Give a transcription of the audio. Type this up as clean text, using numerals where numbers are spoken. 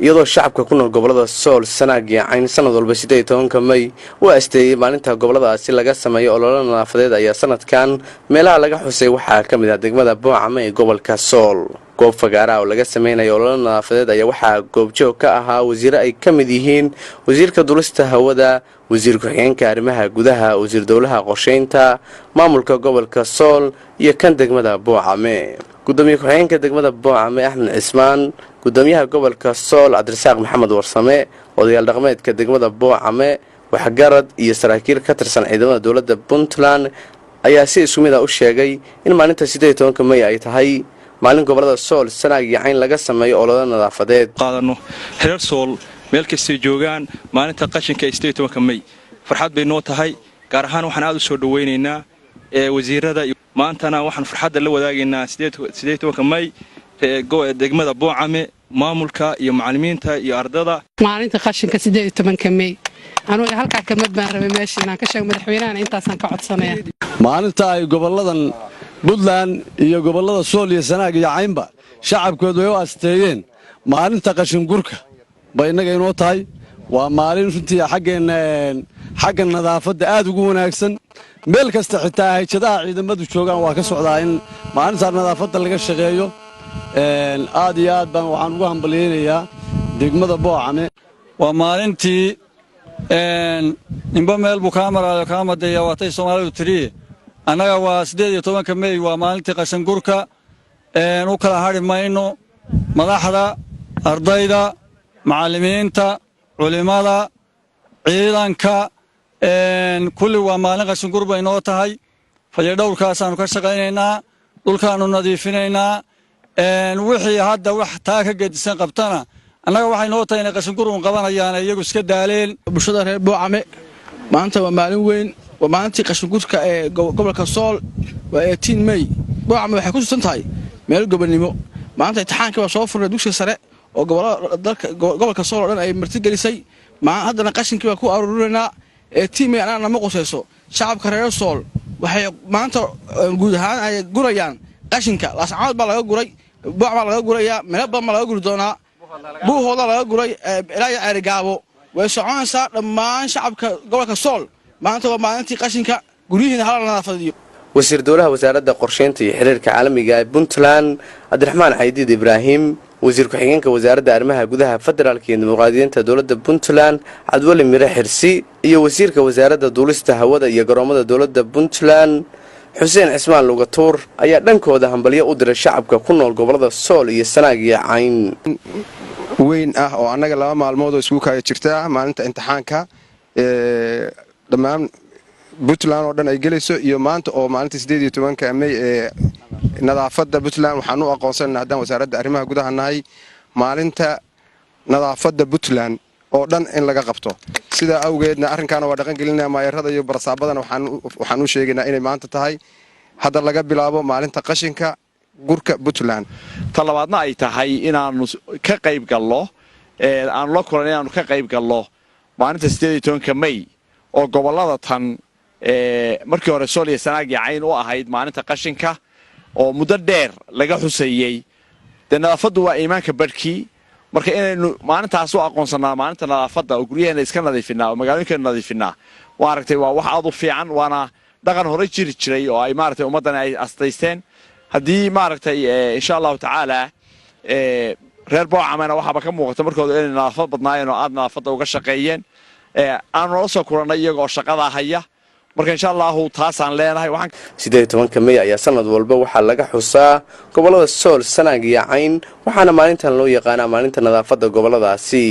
iyadoo shacabka ku nool gobolada Sool Sanaag iyo Cayn sanad walba 18 May uu asteeyay maalinta goboladaasi laga sameeyo olole nadaafadeed ayaa sanadkan meelaha laga xusay waxaa ka mid ah degmada Boocame ee gobolka Sool. goob fagaara oo laga sameeyo olole nadaafadeed ayaa waxaa goobjoog ka ahaa wasiiro ay ka mid yihiin wasiirka dulista hawada, wasiir ku-xigeenka arrimaha gudaha, wasiir dowlaha qorsheynta, maamulka gobolka Sool iyo kan degmada Boocame. gudoomiye ku-xigeenka degmada Boocame Axmed Cismaan, gudoomiyaha gobolka Sool Cabdirasaaq Maxamed Warsame, odayaal dhaqameedka degmada Boocame, waxgarad iyo saraakiil ka tirsan ciidamada dowladda Puntland ayaa si isku mid ah u sheegay in maalinta 18 May ay tahay maalin gobolada Sool Sanaag iyo Cayn laga sameeyo olole nadaafadeed. qaadano reer Sool meel kasta joogaan maalinta qashinka 18 May farxad bay noo tahay. gaar ahaan waxaan aad u soo dhaweynaynaa wasiirada maantana waxaan farxad la wadaagaynaa 18 May degmada Boocame maamulka iyo macallimiinta iyo ardada. maalinta qashinka 18 May anuu halka kamid baan rabay meesha inaan ka sheego madaxweynaha intaasan ka codsanaya. maalinta ay goboladan Puntland iyo gobolada Sool iyo Sanaag iyo Caynba shacabkoodu way u asteeyeen maalinta qashin gurka bay inaga inoo tahay. waa maalin runtii xagga nadaafadda aad ugu wanaagsan. meel kasta xitaa hay'adaha ciidamadu joogaan waa ka socdaa in maalinta nadaafadda laga shaqeeyo. aad iyo aad baan waxaan ugu hambalyeeyaa degmada Boocame. waa maalintii inba meel buu ka maraayo ka madeeya waatay Soomaalidu tiriye annaga waa 18 May waa maalintii qashin gurka u kala hari mayno madaxda ardayda macallimiinta culimada ciidanka kulli waa maalin qashin gur bay noo tahay. fayadhowrkaasaanu ka shaqaynaynaa dhulkaanu nadiifinaynaa wixii hadda wax taa ka gedisan qabtana annaga waxay noo tahay inay qashin gur uun qabanayaan iyagu iska daaleen. bulshada reer Boocame maanta waa maalin weyn waa maalintii qashin gurka ee gobolka Sool waa 18 May. Boocame waxay ku sugan tahay meel gobolnimo. maanta imtixaankii waa soo furnay dugsiga sare oo gobolka Sool oo dhan ay marti gelisay. haddana qashinkii waa ku aruurinaa 18 May anana ma qosayso shacabka reer Sool waxay maanta guud ahaan ay gurayaan qashinka laascaad baa laga guray, Boocame laga guraya, meelba ma laga guri doonaa, buuhooda laga guray ilaa Ceerigaabo. way soconaysaa dhammaan shacabka gobolka Sool maanta waa maalintii qashinka guryihiina hala nadaafadiyo. wasiir dowlaha wasaaradda qorsheynta iyo xiriirka caalamiga ee Puntland Cabdiraxmaan Xaydiid Ibraahim, wasiir ku-xigeenka wasaaradda arrimaha gudaha federaalka iyo dimuqraadiyiinta dowladda Puntland Cabdiweli Mire Xirsi iyo wasiirka wasaaradda duulista hawada iyo garoomada dowladda Puntland Xuseen Cismaan Lugatuur ayaa dhankooda hambalyo u diray shacabka ku nool gobolada Sool iyo Sanaag iyo Cayn. weyn ah oo annaga 2 maalmood oo isku kaya jirta maalinta imtixaanka dhammaan Puntland oo dhan ay gelayso iyo maanta oo maalinta 18 May ee nadaafadda Puntland waxaan u aqoonsanaynaa haddaan wasaaradda arrimaha gudaha nahay maalinta nadaafadda Puntland oo dhan in laga qabto. sida awgeedna arrinkaana waa dhaqan gelinaa maayarada iyo barsaabadana waxaan u sheegaynaa inay maanta tahay hadda laga bilaabo maalinta qashinka gurka Puntland. talabaadna ay tahay inaanu ka qayb galno aan la kulan inaanu ka qayb galno maalinta 18 May oo gobolada tan markii hore Sool iyo Sanaag iyo Cayn u ahayd maalinta qashinka oo muddo dheer laga xuseeyay. nadaafaddu waa iimaanka barkii marka inaynu maalintaas u aqoonsanaa maalinta nadaafadda oo guryaheena iska nadiifinaa oo magaalooyinka nadiifinaa waa aragtay waa wax aad u fiican waana dhaqan hore jiray oo ay maaragtay ummadana ay astaysteen. haddii maaragtay insha Allah taala reer Boocame waxaaba ka muuqata markooda inay nadaafad badnaayeen oo aad nadaafadda uga shaqeeyeen aan noo soo kulanay iyagoo shaqada haya. marka insha Allah taasaan leenahay 18 May ayaa sanad walba waxa laga xusaa gobolada Sool Sanaag iyo Cayn waxaana maalintan loo yaqaanaa maalinta nadaafadda goboladaasi.